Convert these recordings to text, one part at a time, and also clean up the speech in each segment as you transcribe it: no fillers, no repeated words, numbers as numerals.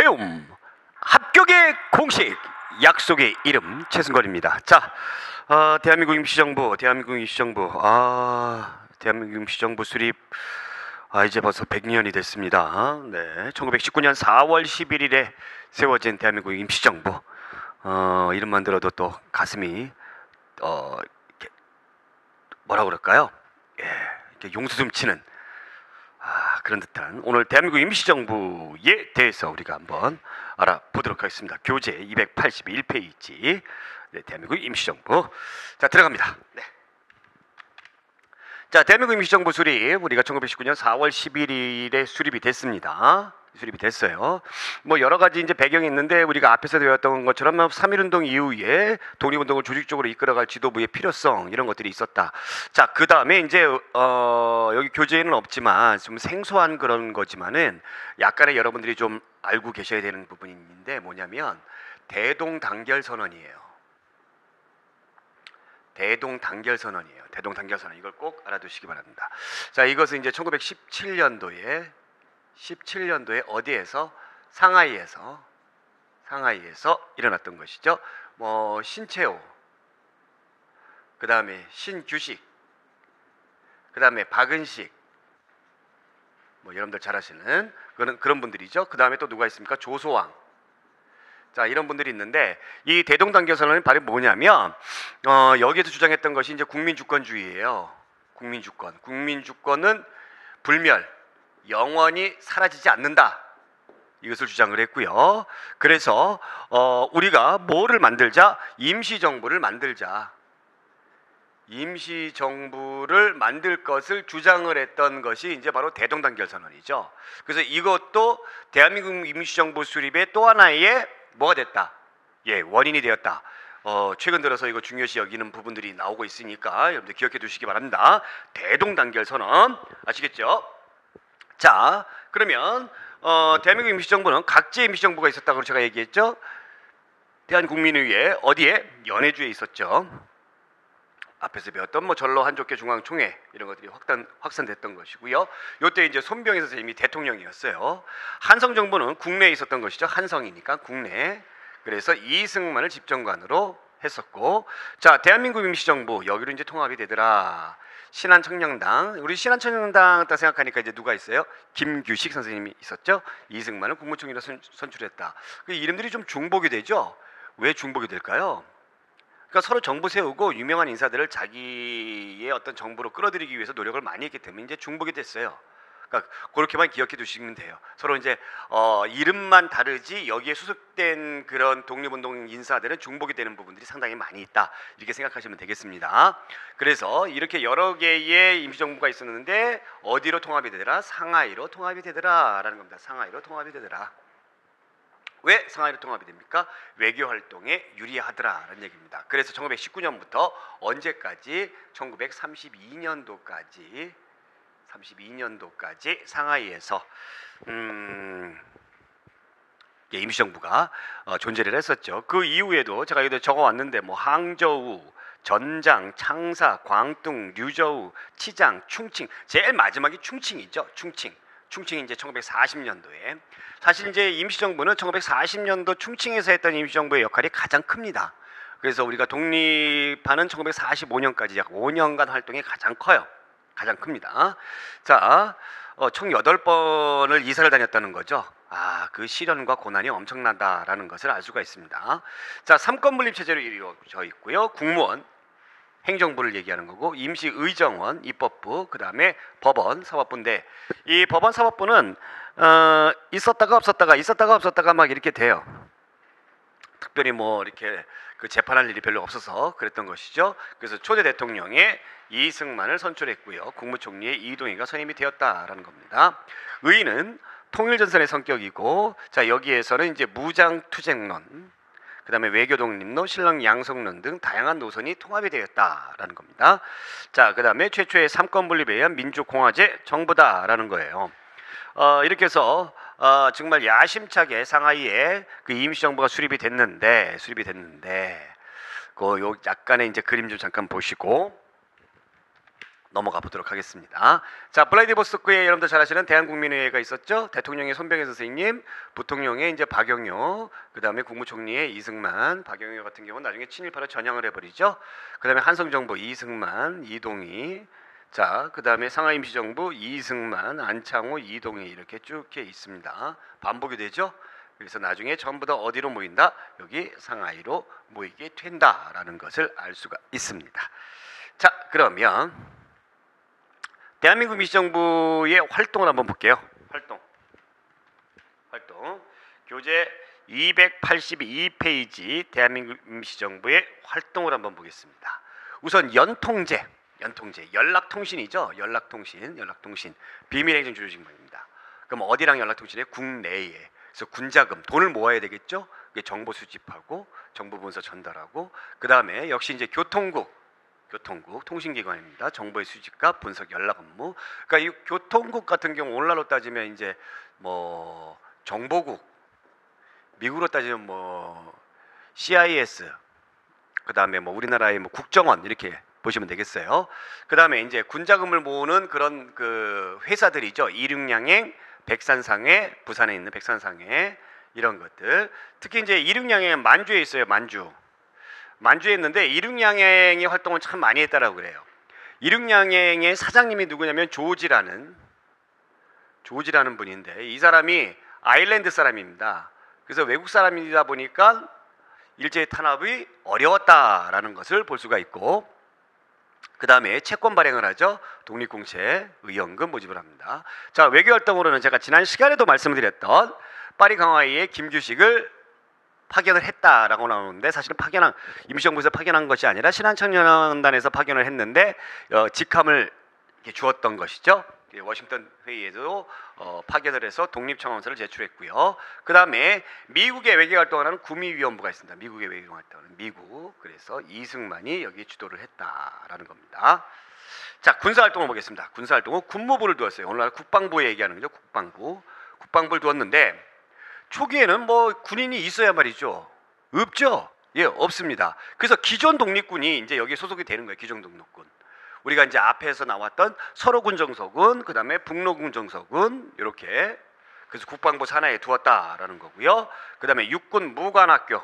배움 합격의 공식 약속의 이름 최승걸입니다. 자, 대한민국 임시정부 대한민국 임시정부 수립 이제 벌써 100년이 됐습니다. 네, 1919년 4월 11일에 세워진 대한민국 임시정부. 이름만 들어도 또 가슴이 이렇게 뭐라 그럴까요? 예, 이렇게 용수좀 치는 그런 듯한 오늘 대한민국 임시정부에 대해서 우리가 한번 알아보도록 하겠습니다. 교재 281페이지. 네, 대한민국 임시정부. 자, 들어갑니다. 네. 자, 대한민국 임시정부 수립 우리가 1919년 4월 11일에 수립이 됐습니다. 수립이 됐어요. 뭐 여러 가지 이제 배경이 있는데 우리가 앞에서 배웠던 것처럼 3.1운동 이후에 독립운동을 조직적으로 이끌어갈 지도부의 필요성 이런 것들이 있었다. 자, 그 다음에 이제 여기 교재에는 없지만 좀 생소한 그런 거지만은 약간의 여러분들이 좀 알고 계셔야 되는 부분이 있는데 뭐냐면 대동단결선언이에요. 대동단결선언이에요. 대동단결선언 이걸 꼭 알아두시기 바랍니다. 자, 이것은 이제 1917년도에 어디에서 상하이에서 일어났던 것이죠. 뭐 신채호, 그 다음에 신규식, 그 다음에 박은식, 뭐 여러분들 잘 아시는 그런 분들이죠. 그 다음에 또 누가 있습니까? 조소왕. 자, 이런 분들이 있는데 이 대동단결선언이 바로 뭐냐면 여기에서 주장했던 것이 이제 국민주권주의예요. 국민주권은 불멸, 영원히 사라지지 않는다. 이것을 주장을 했고요. 그래서 우리가 뭐를 만들자? 임시정부를 만들자. 임시정부를 만들 것을 주장을 했던 것이 이제 바로 대동단결선언이죠. 그래서 이것도 대한민국 임시정부 수립의 또 하나의 뭐가 됐다? 예, 원인이 되었다. 최근 들어서 이거 중요시 여기는 부분들이 나오고 있으니까 여러분들 기억해 두시기 바랍니다. 대동단결선언 아시겠죠? 자, 그러면 대한민국 임시정부는 각지의 임시정부가 있었다고 제가 얘기했죠. 대한국민의회 어디에? 연해주에 있었죠. 앞에서 배웠던 뭐 전로 한족계 중앙총회 이런 것들이 확산됐던 것이고요. 요때 이제 손병희 선생님이 대통령이었어요. 한성정부는 국내에 있었던 것이죠. 한성이니까 국내. 그래서 이승만을 집정관으로 했었고, 자, 대한민국 임시정부 여기로 이제 통합이 되더라. 신한청년당, 우리 신한청년당 딱 생각하니까 이제 누가 있어요? 김규식 선생님이 있었죠. 이승만을 국무총리로 선출했다. 그 이름들이 좀 중복이 되죠. 왜 중복이 될까요? 그러니까 서로 정부 세우고 유명한 인사들을 자기의 어떤 정부로 끌어들이기 위해서 노력을 많이 했기 때문에 이제 중복이 됐어요. 그러니까 그렇게만 기억해 두시면 돼요. 서로 이제 이름만 다르지 여기에 수습된 그런 독립운동 인사들은 중복이 되는 부분들이 상당히 많이 있다. 이렇게 생각하시면 되겠습니다. 그래서 이렇게 여러 개의 임시정부가 있었는데 어디로 통합이 되더라? 상하이로 통합이 되더라 라는 겁니다. 상하이로 통합이 되더라. 왜 상하이로 통합이 됩니까? 외교 활동에 유리하더라라는 얘기입니다. 그래서 1919년부터 언제까지? 1932년도까지 상하이에서 임시정부가 존재를 했었죠. 그 이후에도 제가 여기다 적어왔는데 뭐 항저우, 전장, 창사, 광둥, 류저우, 치장, 충칭, 제일 마지막이 충칭이죠. 충칭이 이제 1940년도에 사실 이제 임시정부는 1940년도 충칭에서 했던 임시정부의 역할이 가장 큽니다. 그래서 우리가 독립하는 1945년까지 약 5년간 활동이 가장 커요. 가장 큽니다. 자, 총 8번을 이사를 다녔다는 거죠. 그 시련과 고난이 엄청나다라는 것을 알 수가 있습니다. 자, 3권 분립 체제로 이루어져 있고요. 국무원, 행정부를 얘기하는 거고 임시의정원, 입법부, 그 다음에 법원, 사법부인데 이 법원, 사법부는 있었다가 없었다가 막 이렇게 돼요. 특별히 뭐 이렇게 그 재판할 일이 별로 없어서 그랬던 것이죠. 그래서 초대 대통령의 이승만을 선출했고요. 국무총리의 이동희가 선임이 되었다라는 겁니다. 의는 통일전선의 성격이고, 자, 여기에서는 이제 무장투쟁론, 그 다음에 외교독립론, 신랑 양성론 등 다양한 노선이 통합이 되었다라는 겁니다. 자, 그 다음에 최초의 3권 분립에 의한 민주공화제 정부다라는 거예요. 이렇게 해서 정말 야심차게 상하이에 그 임시정부가 수립이 됐는데 요 약간의 이제 그림 좀 잠깐 보시고 넘어가 보도록 하겠습니다. 자, 블라디보스토크에 여러분들 잘 아시는 대한국민회의가 있었죠. 대통령의 손병혜 선생님, 부통령의 이제 박영효, 그 다음에 국무총리의 이승만, 박영효 같은 경우는 나중에 친일파로 전향을 해버리죠. 그 다음에 한성정부 이승만, 이동희, 자, 그 다음에 상하임시정부 이승만, 안창호, 이동희 이렇게 쭉 있습니다. 반복이 되죠. 그래서 나중에 전부 다 어디로 모인다? 여기 상하이로 모이게 된다라는 것을 알 수가 있습니다. 자, 그러면 대한민국 임시정부의 활동을 한번 볼게요. 활동. 교재 282페이지 대한민국 임시정부의 활동을 한번 보겠습니다. 우선 연통제, 연락통신이죠. 연락통신, 비밀행정조직망입니다. 그럼 어디랑 연락통신해? 국내에. 그래서 군자금, 돈을 모아야 되겠죠. 정보 수집하고 정보 문서 전달하고, 그 다음에 역시 이제 교통국 통신기관입니다. 정보의 수집과 분석, 연락 업무. 그러니까 이 교통국 같은 경우 오늘날로 따지면 이제 뭐 정보국, 미국으로 따지면 뭐 CIS, 그 다음에 뭐 우리나라의 뭐 국정원 이렇게 보시면 되겠어요. 그 다음에 이제 군자금을 모으는 그런 그 회사들이죠. 이륙양행, 백산상해, 부산에 있는 백산상해 이런 것들. 특히 이제 이륙양행은 만주에 있어요. 만주에 있는데 이륙양행의 활동을 참 많이 했다라고 그래요. 이륙양행의 사장님이 누구냐면 조지라는 분인데, 이 사람이 아일랜드 사람입니다. 그래서 외국 사람이다 보니까 일제 탄압이 어려웠다라는 것을 볼 수가 있고, 그 다음에 채권 발행을 하죠. 독립공채, 의원금 모집을 합니다. 자, 외교활동으로는 제가 지난 시간에도 말씀드렸던 파리 강화회의 김규식을 파견을 했다라고 나오는데, 사실은 임시정부에서 파견한 것이 아니라 신한청년단에서 파견을 했는데 직함을 주었던 것이죠. 워싱턴 회의에도 파견을 해서 독립청원서를 제출했고요. 그 다음에 미국의 외교활동을 하는 구미위원부가 있습니다. 미국의 외교활동은 미국. 그래서 이승만이 여기 주도를 했다라는 겁니다. 자, 군사활동을 보겠습니다. 군사활동은 군무부를 두었어요. 오늘날 국방부에 얘기하는 거죠. 국방부를 두었는데, 초기에는 뭐 군인이 있어야 말이죠. 없죠. 예, 없습니다. 그래서 기존 독립군이 이제 여기 소속이 되는 거예요. 기존 독립군. 우리가 이제 앞에서 나왔던 서로군 정서군, 그 다음에 북로군 정서군, 이렇게. 그래서 국방부 산하에 두었다라는 거고요. 그 다음에 육군 무관학교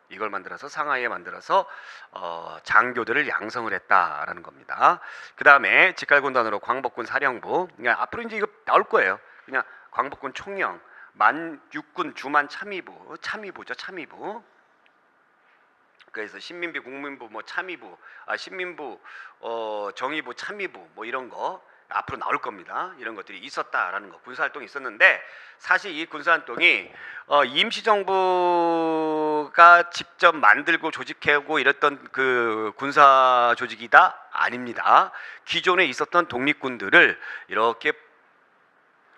이걸 만들어서 상하이에 만들어서 장교들을 양성을 했다라는 겁니다. 그 다음에 직할군단으로 광복군 사령부. 그러니까 앞으로 이제 이거 나올 거예요. 그냥 광복군 총령, 육군 주만 참의부죠. 그래서 신민부, 국민부, 뭐 참의부, 신민부, 정의부, 참의부, 뭐 이런 거 앞으로 나올 겁니다. 이런 것들이 있었다라는 거, 군사활동이 있었는데, 사실 이 군사활동이 임시정부가 직접 만들고 조직하고 이랬던 그 군사 조직이다? 아닙니다. 기존에 있었던 독립군들을 이렇게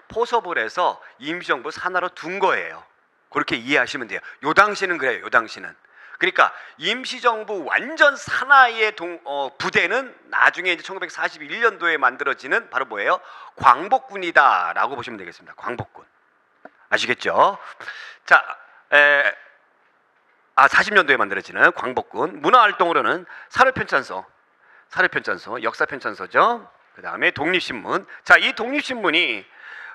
포섭을 해서 임시정부 산하로 둔 거예요. 그렇게 이해하시면 돼요. 요 당시는 그래요. 요 당시는. 그러니까 임시정부 완전 산하의 부대는 나중에 이제 1941년도에 만들어지는 바로 뭐예요? 광복군이다라고 보시면 되겠습니다. 광복군. 아시겠죠? 자, 40년도에 만들어지는 광복군. 문화활동으로는 사료편찬소, 역사편찬소죠. 그 다음에 독립신문. 자, 이 독립신문이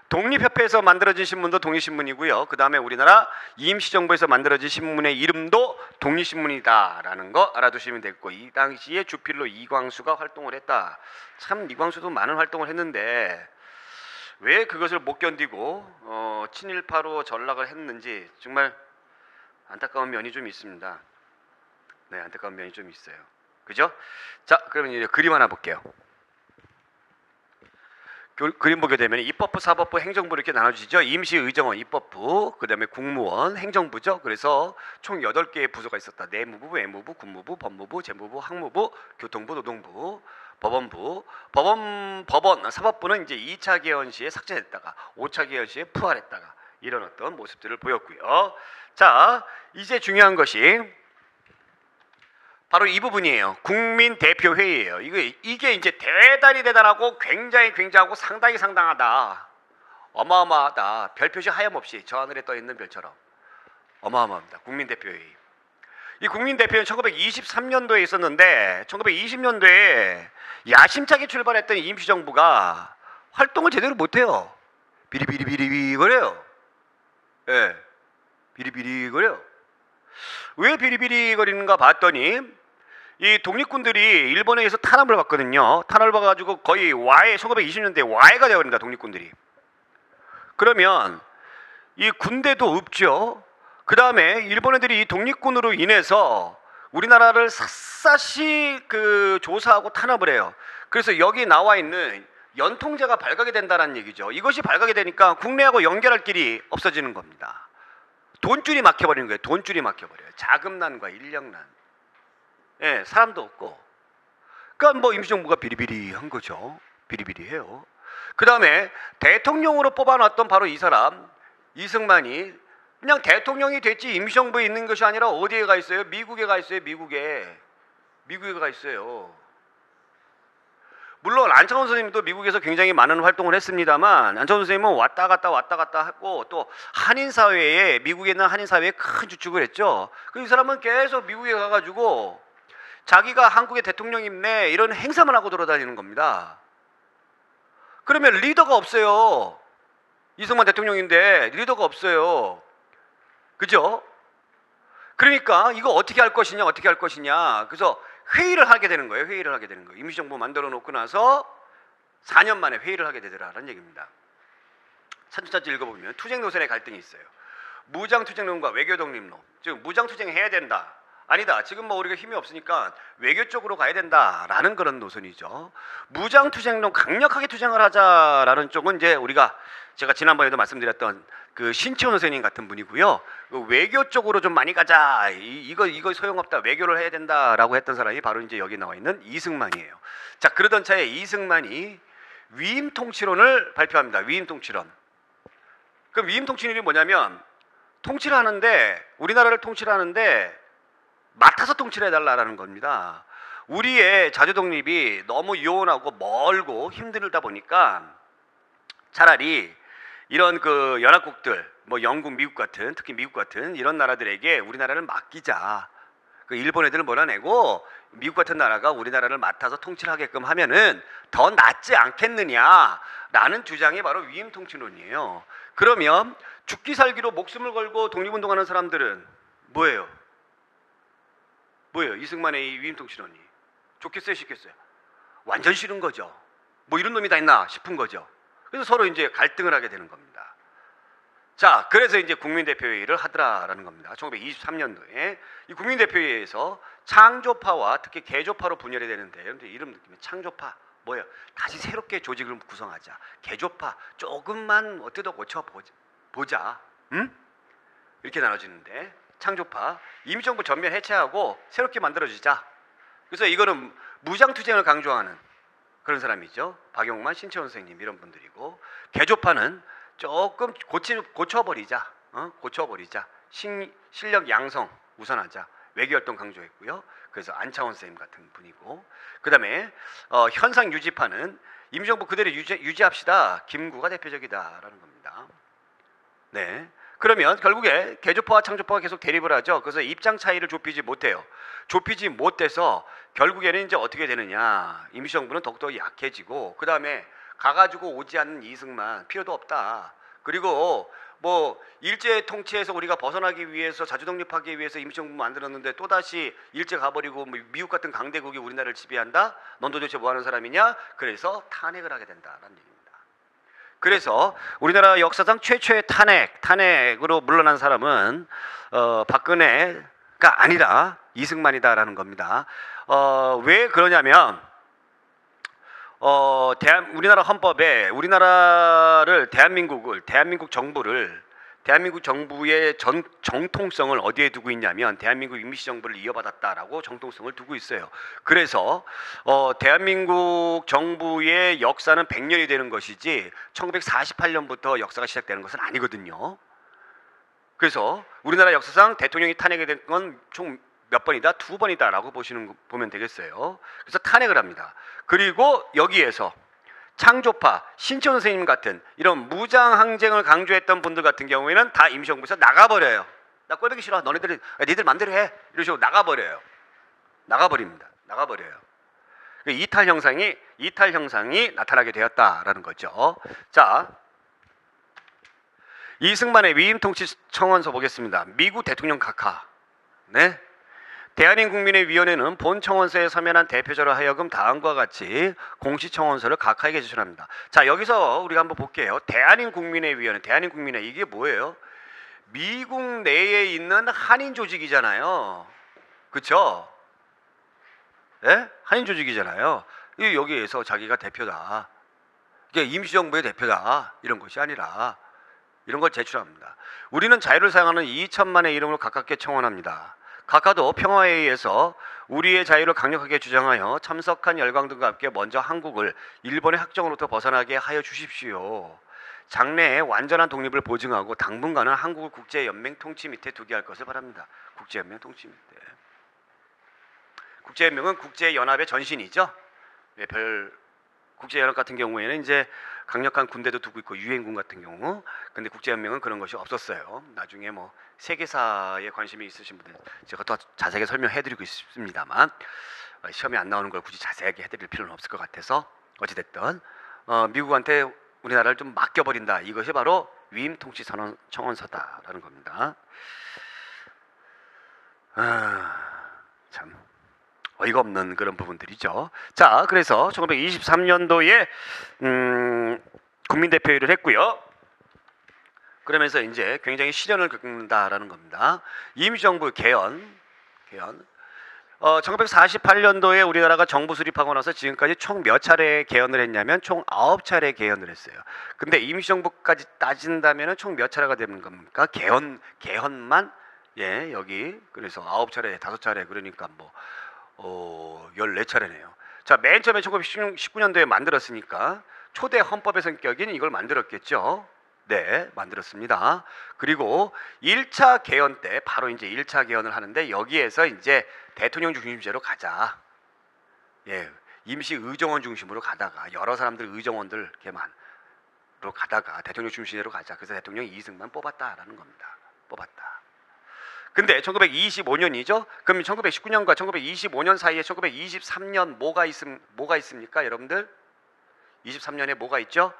독립협회에서 만들어진 신문도 독립신문이고요. 그 다음에 우리나라 임시정부에서 만들어진 신문의 이름도 독립신문이다라는 거 알아두시면 되겠고, 이 당시에 주필로 이광수가 활동을 했다. 참 이광수도 많은 활동을 했는데 왜 그것을 못 견디고 친일파로 전락을 했는지 정말 안타까운 면이 좀 있습니다. 네, 안타까운 면이 좀 있어요. 그죠? 자, 그러면 이제 그림 하나 볼게요. 그림 보게 되면 입법부, 사법부, 행정부 이렇게 나눠지죠. 임시의정원, 입법부, 그 다음에 국무원, 행정부죠. 그래서 총 8개의 부서가 있었다. 내무부, 외무부, 군무부, 법무부, 재무부, 항무부, 교통부, 노동부, 법원부. 사법부는 이제 2차 개헌 시에 삭제됐다가 5차 개헌 시에 부활했다가 이런 어떤 모습들을 보였고요. 자, 이제 중요한 것이 바로 이 부분이에요. 국민대표회의예요. 이게 이제 대단하고 굉장하고 상당하다. 어마어마하다. 별 표시 하염없이 저 하늘에 떠 있는 별처럼 어마어마합니다. 국민대표회의. 이 국민대표는 1923년도에 있었는데 1920년도에 야심차게 출발했던 임시정부가 활동을 제대로 못해요. 비리비리비리 거려요. 예, 비리비리 거려요. 왜 비리비리 거리는가 봤더니 이 독립군들이 일본에 의해서 탄압을 받거든요. 탄압을 받아가지고 거의 1920년대에 와해가 되어버립니다. 독립군들이. 그러면 이 군대도 없죠. 그 다음에 일본 애들이 이 독립군으로 인해서 우리나라를 샅샅이 조사하고 탄압을 해요. 그래서 여기 나와 있는 연통제가 발각이 된다는 얘기죠. 이것이 발각이 되니까 국내하고 연결할 길이 없어지는 겁니다. 돈줄이 막혀버리는 거예요. 돈줄이 막혀버려요. 자금난과 인력난. 예, 사람도 없고. 그러니까 뭐 임시정부가 비리비리한 거죠. 비리비리해요. 그 다음에 대통령으로 뽑아놨던 바로 이 사람 이승만이 그냥 대통령이 됐지 임시정부에 있는 것이 아니라 어디에 가 있어요? 미국에 가 있어요. 미국에 가 있어요. 물론 안창원 선생님도 미국에서 굉장히 많은 활동을 했습니다만 안창원 선생님은 왔다 갔다 하고 또 한인사회에 미국에 있는 한인사회에 큰 주축을 했죠. 이 사람은 계속 미국에 가가지고 자기가 한국의 대통령이네 이런 행사만 하고 돌아다니는 겁니다. 그러면 리더가 없어요. 이승만 대통령인데 리더가 없어요. 그죠? 그러니까 이거 어떻게 할 것이냐. 그래서 회의를 하게 되는 거예요. 임시정부 만들어 놓고 나서 4년 만에 회의를 하게 되더라라는 얘기입니다. 차츰 읽어보면 투쟁노선의 갈등이 있어요. 무장투쟁론과 외교독립론. 즉 무장투쟁해야 된다. 아니다. 지금 뭐 우리가 힘이 없으니까 외교 쪽으로 가야 된다라는 그런 노선이죠. 무장투쟁론 강력하게 투쟁을 하자라는 쪽은 이제 제가 지난번에도 말씀드렸던 신치원 선생님 같은 분이고요. 외교 쪽으로 좀 많이 가자. 이거 소용없다. 외교를 해야 된다라고 했던 사람이 바로 이제 여기 나와 있는 이승만이에요. 자, 그러던 차에 이승만이 위임통치론을 발표합니다. 위임통치론. 그럼 위임통치론이 뭐냐면 통치를 하는데 우리나라를 통치를 하는데 맡아서 통치를 해달라는 겁니다. 우리의 자주독립이 너무 요원하고 멀고 힘들다 보니까 차라리 이런 연합국들, 뭐 영국, 미국 같은, 특히 미국 같은 이런 나라들에게 우리나라를 맡기자. 일본 애들을 몰아내고 미국 같은 나라가 우리나라를 맡아서 통치를 하게끔 하면은 더 낫지 않겠느냐라는 주장이 바로 위임통치론이에요. 그러면 죽기 살기로 목숨을 걸고 독립운동하는 사람들은 뭐예요? 이승만의 이 위임통치론이 좋겠어요, 싫겠어요? 완전 싫은 거죠. 뭐 이런 놈이 다 있나 싶은 거죠. 그래서 서로 이제 갈등을 하게 되는 겁니다. 자, 그래서 이제 국민대표회의를 하더라라는 겁니다. 1923년도에 이 국민대표회의에서 창조파와 특히 개조파로 분열이 되는데, 여러분들 이름 느낌이 창조파 뭐예요? 다시 새롭게 조직을 구성하자. 개조파 조금만 어때도 고쳐 보자. 응? 이렇게 나눠지는데 창조파 임시정부 전면 해체하고 새롭게 만들어지자. 그래서 이거는 무장투쟁을 강조하는 그런 사람이죠. 박용만, 신채원 선생님 이런 분들이고, 개조파는 조금 고쳐버리자. 고쳐버리자. 실력 양성 우선하자. 외교활동 강조했고요. 그래서 안창원 선생님 같은 분이고, 그 다음에 현상 유지파는 임시정부 그대로 유지합시다. 김구가 대표적이다라는 겁니다. 네. 그러면 결국에 개조파와 창조파가 계속 대립을 하죠. 그래서 입장 차이를 좁히지 못해요. 좁히지 못해서 결국에는 이제 어떻게 되느냐. 임시정부는 더욱더 약해지고, 그 다음에 가가지고 오지 않는 이승만 필요도 없다. 그리고 뭐 일제 통치에서 우리가 벗어나기 위해서 자주독립하기 위해서 임시정부 만들었는데 또다시 일제 가버리고 미국 같은 강대국이 우리나라를 지배한다? 넌 도대체 뭐하는 사람이냐? 그래서 탄핵을 하게 된다라는 얘기입니다. 그래서 우리나라 역사상 최초의 탄핵으로 물러난 사람은 박근혜가 아니라 이승만이다라는 겁니다. 왜 그러냐면 우리나라 헌법에 우리나라를 대한민국 정부의 정통성을 어디에 두고 있냐면 대한민국 임시정부를 이어받았다라고 정통성을 두고 있어요. 그래서 대한민국 정부의 역사는 100년이 되는 것이지 1948년부터 역사가 시작되는 것은 아니거든요. 그래서 우리나라 역사상 대통령이 탄핵이 된 건 총 몇 번이다? 2번이다라고 보면 되겠어요. 그래서 탄핵을 합니다. 그리고 여기에서 창조파, 신채원 선생님 같은 이런 무장항쟁을 강조했던 분들 같은 경우에는 다 임시정부에서 나가버려요. 나 꼴보기 싫어. 너네들이 니들 맘대로 해. 이러시고 나가버려요. 나가버립니다. 나가버려요. 이탈 형상이 나타나게 되었다라는 거죠. 자, 이승만의 위임 통치 청원서 보겠습니다. 미국 대통령 각하. 네. 대한민국민의위원회는 본 청원서에 서면한 대표자로 하여금 다음과 같이 공시청원서를 각하에게 제출합니다. 자, 여기서 우리가 한번 볼게요. 대한민국민의위원회, 대한민국민회 이게 뭐예요? 미국 내에 있는 한인 조직이잖아요. 그렇죠? 예? 한인 조직이잖아요. 여기에서 자기가 대표다. 이게 임시정부의 대표다. 이런 것이 아니라 이런 걸 제출합니다. 우리는 자유를 사용하는 2천만의 이름으로 가깝게 청원합니다. 각하도 평화에 의해서 우리의 자유를 강력하게 주장하여 참석한 열강들과 함께 먼저 한국을 일본의 학정으로부터 벗어나게 하여 주십시오. 장래에 완전한 독립을 보증하고 당분간은 한국을 국제연맹 통치 밑에 두게 할 것을 바랍니다. 국제연맹 통치 밑에. 국제연맹은 국제연합의 전신이죠. 네, 국제연합 같은 경우에는 이제 강력한 군대도 두고 있고 유엔군 같은 경우. 근데 국제연맹은 그런 것이 없었어요. 나중에 뭐 세계사에 관심이 있으신 분들 제가 더 자세하게 설명해드리고 있습니다만 시험에 안 나오는 걸 굳이 자세하게 해드릴 필요는 없을 것 같아서 어찌됐든 미국한테 우리나라를 좀 맡겨버린다. 이것이 바로 위임 통치 선언 청원서다라는 겁니다. 참 어이가 없는 그런 부분들이죠. 자, 그래서 1923년도에 국민대표회의를 했고요. 그러면서 이제 굉장히 시련을 겪는다라는 겁니다. 임시정부 개헌. 1948년도에 우리나라가 정부 수립하고 나서 지금까지 총 몇 차례 개헌을 했냐면 총 9차례 개헌을 했어요. 근데 임시정부까지 따진다면 총 몇 차례가 되는 겁니까? 개헌만 예, 여기 그래서 9차례, 5차례 그러니까 뭐 14차례네요. 자, 맨 처음에 1919년도에 만들었으니까 초대 헌법의 성격인 이걸 만들었겠죠. 네, 만들었습니다. 그리고 1차 개헌 때 바로 이제 1차 개헌을 하는데 여기에서 이제 대통령 중심제로 가자. 예, 임시 의정원 중심으로 가다가 여러 사람들 의정원들 개만으로 가다가 대통령 중심제로 가자. 그래서 대통령 이승만 뽑았다라는 겁니다. 뽑았다. 근데 1925년이죠. 그럼 1919년과 1925년 사이에 1923년 뭐가 있습니까, 여러분들? 23년에 뭐가 있죠?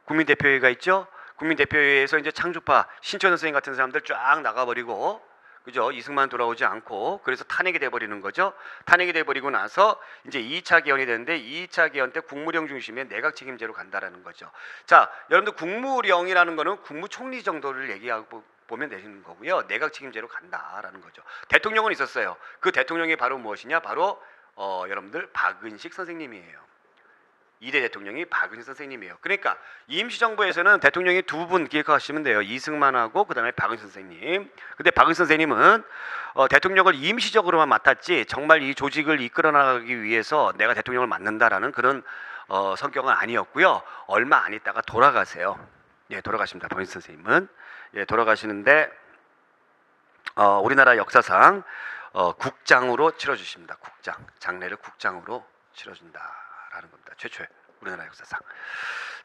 국민대표회의가 있죠. 국민대표회의에서 이제 창조파 신천원 선생님 같은 사람들 쫙 나가버리고, 그죠? 이승만 돌아오지 않고 그래서 탄핵이 돼버리는 거죠. 탄핵이 돼버리고 나서 이제 2차 개헌이 되는데 2차 개헌 때 국무령 중심의 내각 책임제로 간다라는 거죠. 자, 여러분들 국무령이라는 거는 국무총리 정도를 얘기하고 보면 되는 거고요. 내각 책임제로 간다라는 거죠. 대통령은 있었어요. 그 대통령이 바로 무엇이냐? 바로 여러분들 박은식 선생님이에요. 2대 대통령이 박은식 선생님이에요. 그러니까 임시정부에서는 대통령이 두 분 기억하시면 돼요. 이승만하고 그 다음에 박은식 선생님. 근데 박은식 선생님은 대통령을 임시적으로만 맡았지 정말 이 조직을 이끌어 나가기 위해서 내가 대통령을 맡는다라는 그런 성격은 아니었고요. 얼마 안 있다가 돌아가세요. 예, 돌아가십니다. 박은식 선생님은. 예, 돌아가시는데 우리나라 역사상 국장으로 치러주십니다. 장례를 국장으로 치러준다라는 겁니다. 최초의 우리나라 역사상.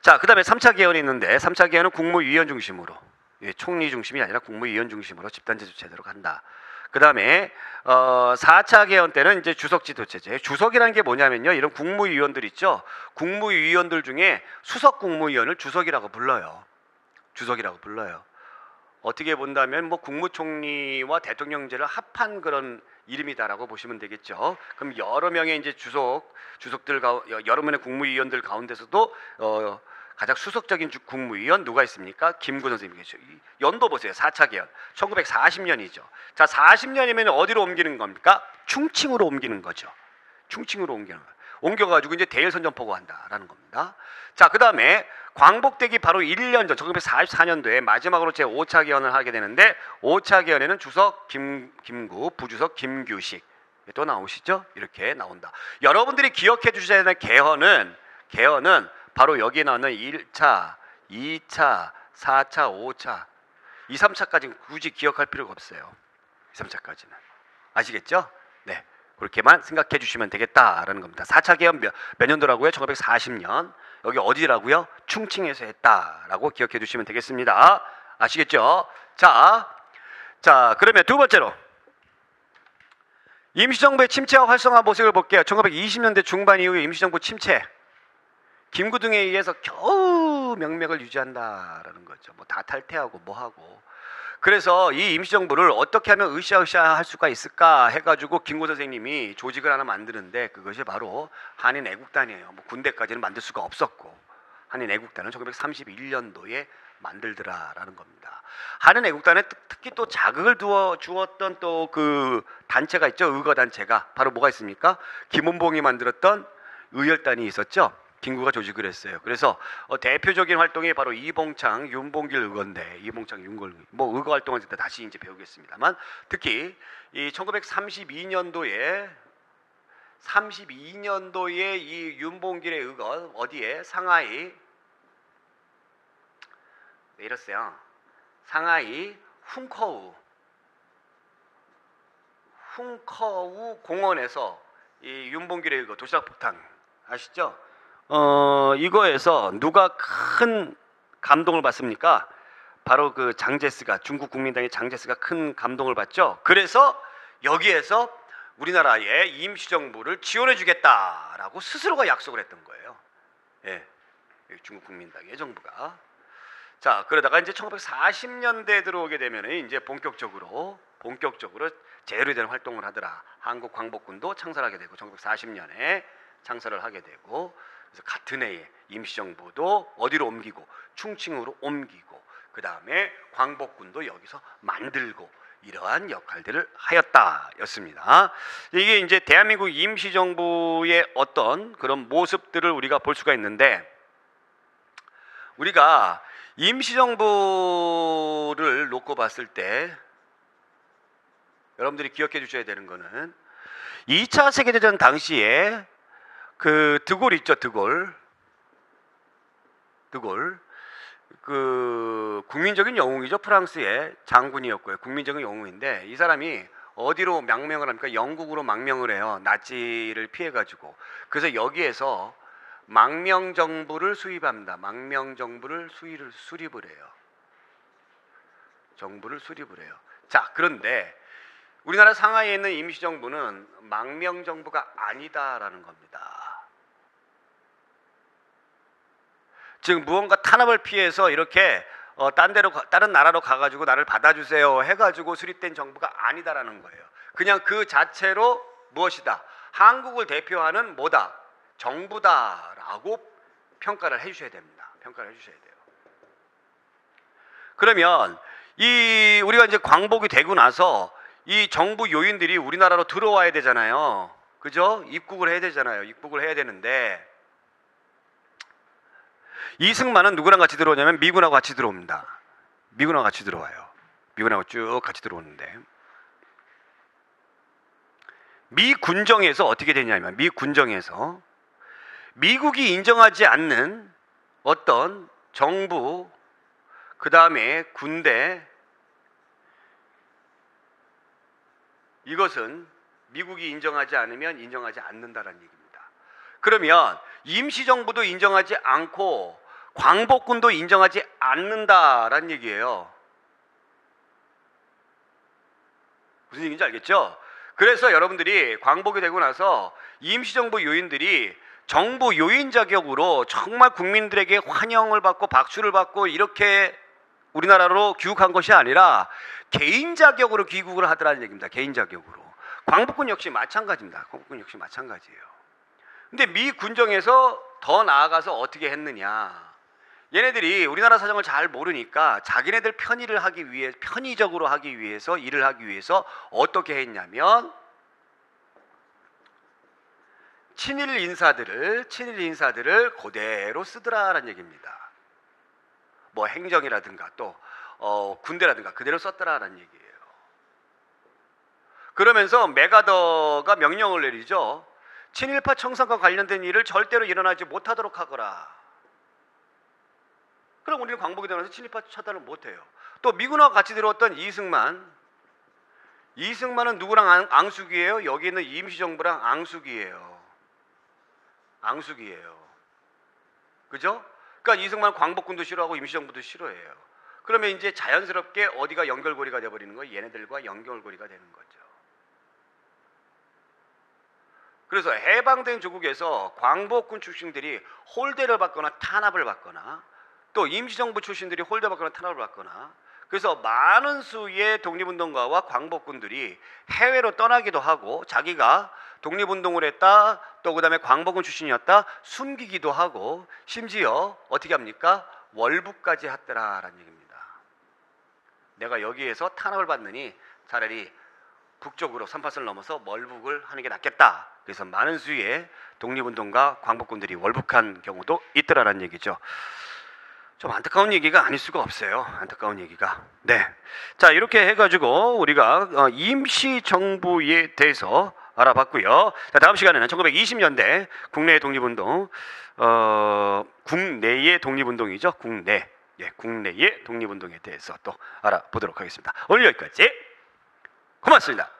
자, 그 다음에 3차 개헌이 있는데 3차 개헌은 국무위원 중심으로, 예, 총리 중심이 아니라 국무위원 중심으로 집단제도 제대로 간다. 그 다음에 4차 개헌 때는 이제 주석지도체제. 주석이라는 게 뭐냐면요, 이런 국무위원들 있죠. 국무위원들 중에 수석 국무위원을 주석이라고 불러요. 주석이라고 불러요. 어떻게 본다면 뭐 국무총리와 대통령제를 합한 그런 이름이다라고 보시면 되겠죠. 그럼 여러 명의 이제 주석들 여러 명의 국무위원들 가운데서도 가장 수석적인 국무위원 누가 있습니까? 김구 선생님이겠죠. 연도 보세요. 4차 개헌 1940년이죠. 자, 40년이면 어디로 옮기는 겁니까? 충칭으로 옮기는 거죠. 충칭으로 옮기는 거예요. 옮겨가지고 이제 대일선전포고 한다라는 겁니다. 자, 그 다음에 광복되기 바로 1년 전 1944년도에 마지막으로 제5차 개헌을 하게 되는데 5차 개헌에는 주석 김구, 부주석 김규식 또 나오시죠? 이렇게 나온다. 여러분들이 기억해 주셔야 되는 개헌은 바로 여기에 나오는 1차, 2차, 4차, 5차, 2, 3차까지는 굳이 기억할 필요가 없어요. 2, 3차까지는. 아시겠죠? 네. 그렇게만 생각해 주시면 되겠다라는 겁니다. 4차 개헌 몇 년도라고요? 1940년. 여기 어디라고요? 충칭에서 했다라고 기억해 주시면 되겠습니다. 아시겠죠? 자, 자, 그러면 두 번째로 임시정부의 침체와 활성화 모습을 볼게요. 1920년대 중반 이후에 임시정부 침체. 김구등에 의해서 겨우 명맥을 유지한다라는 거죠. 뭐 다 탈퇴하고 뭐 하고. 그래서 이 임시정부를 어떻게 하면 으쌰으쌰 할 수가 있을까 해가지고 김구 선생님이 조직을 하나 만드는데 그것이 바로 한인애국단이에요. 뭐 군대까지는 만들 수가 없었고 한인애국단은 1931년도에 만들더라라는 겁니다. 한인애국단에 특히 또 자극을 주었던 또 그 단체가 있죠. 의거단체가 바로 뭐가 있습니까? 김원봉이 만들었던 의열단이 있었죠. 김구가 조직을 했어요. 그래서 대표적인 활동이 바로 이봉창, 윤봉길 의거인데 이봉창, 윤골 뭐 의거 활동을 때 다시 이제 배우겠습니다만 특히 이 1932년도에 이 윤봉길의 의거 어디에 상하이 왜 이랬어요? 상하이 훈커우 공원에서 이 윤봉길의 의거 도시락 폭탄 아시죠? 이거에서 누가 큰 감동을 받습니까? 바로 그 장제스가 중국 국민당의 장제스가 큰 감동을 받죠. 그래서 여기에서 우리나라의 임시정부를 지원해주겠다라고 스스로가 약속을 했던 거예요. 예, 중국 국민당의 정부가. 자, 그러다가 이제 1940년대에 들어오게 되면 이제 본격적으로 제대로 된 활동을 하더라. 한국광복군도 창설하게 되고 1940년에 창설을 하게 되고 그래서 같은 해에 임시정부도 어디로 옮기고 충칭으로 옮기고 그 다음에 광복군도 여기서 만들고 이러한 역할들을 하였다였습니다. 이게 이제 대한민국 임시정부의 어떤 그런 모습들을 우리가 볼 수가 있는데 우리가 임시정부를 놓고 봤을 때 여러분들이 기억해 주셔야 되는 거는 2차 세계대전 당시에 그 드골 있죠, 드골. 그 국민적인 영웅이죠. 프랑스의 장군이었고요. 국민적인 영웅인데 이 사람이 어디로 망명을 합니까? 영국으로 망명을 해요. 나치를 피해 가지고. 그래서 여기에서 망명 정부를 수립합니다. 망명 정부를 수립을 해요. 정부를 수립을 해요. 자, 그런데 우리나라 상하이에 있는 임시정부는 망명 정부가 아니다라는 겁니다. 즉 무언가 탄압을 피해서 이렇게 다른 나라로 가가지고 나를 받아주세요 해가지고 수립된 정부가 아니다라는 거예요. 그냥 그 자체로 무엇이다? 한국을 대표하는 뭐다? 정부다라고 평가를 해주셔야 됩니다. 평가를 해주셔야 돼요. 그러면 우리가 이제 광복이 되고 나서 이 정부 요인들이 우리나라로 들어와야 되잖아요. 그죠? 입국을 해야 되잖아요. 입국을 해야 되는데 이승만은 누구랑 같이 들어오냐면 미군하고 같이 들어옵니다. 미군하고 같이 들어와요. 미군하고 쭉 같이 들어오는데 미 군정에서 어떻게 되냐면 미 군정에서 미국이 인정하지 않는 어떤 정부 그 다음에 군대 이것은 미국이 인정하지 않으면 인정하지 않는다라는 얘기입니다. 그러면 임시정부도 인정하지 않고 광복군도 인정하지 않는다라는 얘기예요. 무슨 얘기인지 알겠죠? 그래서 여러분들이 광복이 되고 나서 임시정부 요인들이 정부 요인 자격으로 정말 국민들에게 환영을 받고 박수를 받고 이렇게 우리나라로 귀국한 것이 아니라 개인 자격으로 귀국을 하더라는 얘기입니다. 개인 자격으로. 광복군 역시 마찬가지입니다. 광복군 역시 마찬가지예요. 근데 미 군정에서 더 나아가서 어떻게 했느냐? 얘네들이 우리나라 사정을 잘 모르니까 자기네들 편의적으로 하기 위해서 일을 하기 위해서 어떻게 했냐면 친일 인사들을 그대로 쓰더라라는 얘기입니다. 뭐 행정이라든가 또 군대라든가 그대로 썼더라라는 얘기예요. 그러면서 메가더가 명령을 내리죠. 친일파 청산과 관련된 일을 절대로 일어나지 못하도록 하거라. 그럼 우리는 광복이 되면서 친일파 차단을 못해요. 또 미군하고 같이 들어왔던 이승만은 누구랑 앙숙이에요? 여기 있는 임시정부랑 앙숙이에요. 그죠? 그러니까 이승만 광복군도 싫어하고 임시정부도 싫어해요. 그러면 이제 자연스럽게 어디가 연결고리가 돼버리는 거예요? 얘네들과 연결고리가 되는 거죠. 그래서 해방된 조국에서 광복군 출신들이 홀대를 받거나 탄압을 받거나 또 임시정부 출신들이 홀대받거나 탄압을 받거나 그래서 많은 수의 독립운동가와 광복군들이 해외로 떠나기도 하고 자기가 독립운동을 했다 또 그다음에 광복군 출신이었다 숨기기도 하고 심지어 어떻게 합니까? 월북까지 했더라라는 얘기입니다. 내가 여기에서 탄압을 받느니 차라리 북쪽으로 선파선을 넘어서 월북을 하는 게 낫겠다. 그래서 많은 수의 독립운동가 광복군들이 월북한 경우도 있더라라는 얘기죠. 좀 안타까운 얘기가 아닐 수가 없어요. 안타까운 얘기가. 네. 자, 이렇게 해가지고 우리가 임시정부에 대해서 알아봤고요. 자, 다음 시간에는 1920년대 국내의 독립운동, 국내의 독립운동이죠. 국내의 독립운동에 대해서 또 알아보도록 하겠습니다. 오늘 여기까지. 고맙습니다.